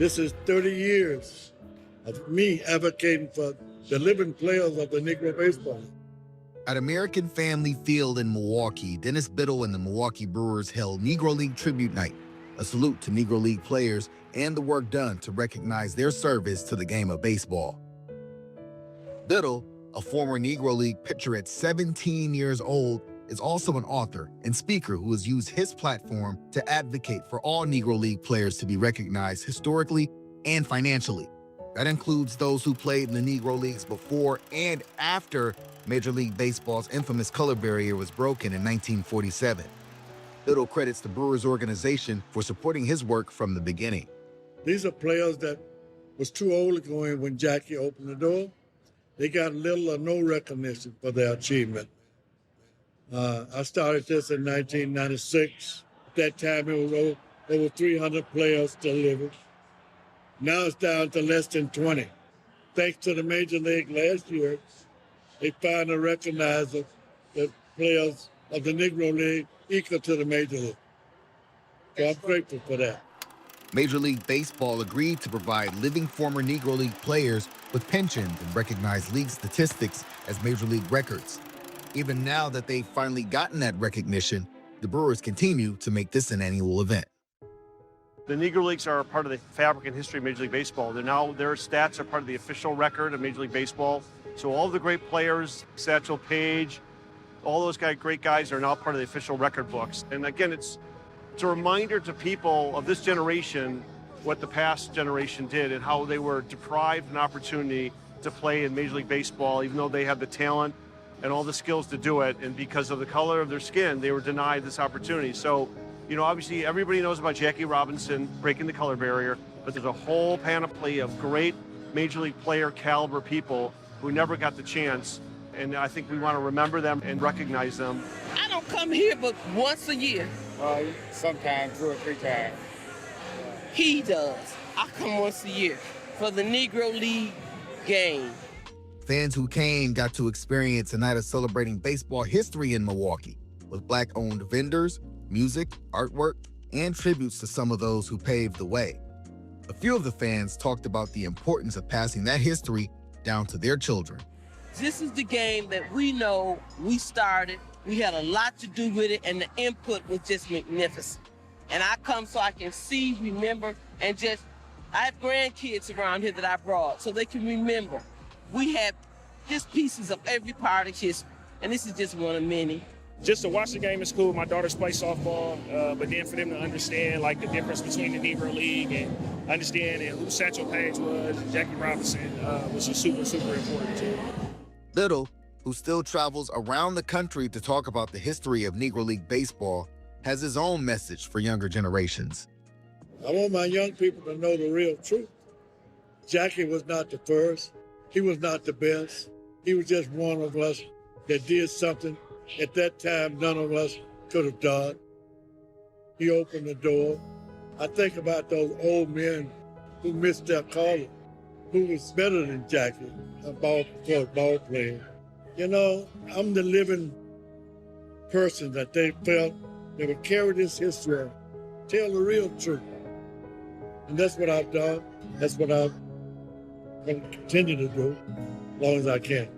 This is 30 years of me advocating for the living players of the Negro baseball. At American Family Field in Milwaukee, Dennis Biddle and the Milwaukee Brewers held Negro League Tribute Night, a salute to Negro League players and the work done to recognize their service to the game of baseball. Biddle, a former Negro League pitcher at 17 years old, is also an author and speaker who has used his platform to advocate for all Negro League players to be recognized historically and financially. That includes those who played in the Negro Leagues before and after Major League Baseball's infamous color barrier was broken in 1947. Biddle credits the Brewers organization for supporting his work from the beginning. These are players that was too old to go in when Jackie opened the door. They got little or no recognition for their achievement. I started this in 1996. At that time, it was over 300 players still living. Now it's down to less than 20. Thanks to the Major League last year, they finally recognized the players of the Negro League equal to the Major League. So I'm grateful for that. Major League Baseball agreed to provide living former Negro League players with pensions and recognize league statistics as Major League records. Even now that they've finally gotten that recognition, the Brewers continue to make this an annual event. The Negro Leagues are a part of the fabric and history of Major League Baseball. Their stats are part of the official record of Major League Baseball. So all the great players, Satchel Paige, all those great guys are now part of the official record books. And again, it's a reminder to people of this generation what the past generation did and how they were deprived an opportunity to play in Major League Baseball, even though they had the talent and all the skills to do it. And because of the color of their skin, they were denied this opportunity. So, you know, obviously everybody knows about Jackie Robinson breaking the color barrier, but there's a whole panoply of great Major League player caliber people who never got the chance. And I think we want to remember them and recognize them. I don't come here but once a year. Sometimes 2 or 3 times. He does. I come once a year for the Negro League game. Fans who came got to experience a night of celebrating baseball history in Milwaukee, with Black-owned vendors, music, artwork, and tributes to some of those who paved the way. A few of the fans talked about the importance of passing that history down to their children. This is the game that we know we started. We had a lot to do with it, and the input was just magnificent. And I come so I can see, remember, and I have grandkids around here that I brought so they can remember. We have just pieces of every part of history, and this is just one of many. Just to watch the game is cool. My daughters play softball, but then for them to understand like the difference between the Negro League and understanding who Satchel Paige was and Jackie Robinson was just super, super important too. Biddle, who still travels around the country to talk about the history of Negro League baseball, has his own message for younger generations. I want my young people to know the real truth. Jackie was not the first. He was not the best. He was just one of us that did something at that time none of us could have done. He opened the door. I think about those old men who missed their calling, who was better than Jackie, a ball player. You know, I'm the living person that they felt they would carry this history, tell the real truth. And that's what I've done. That's what I'm going to continue to do as long as I can.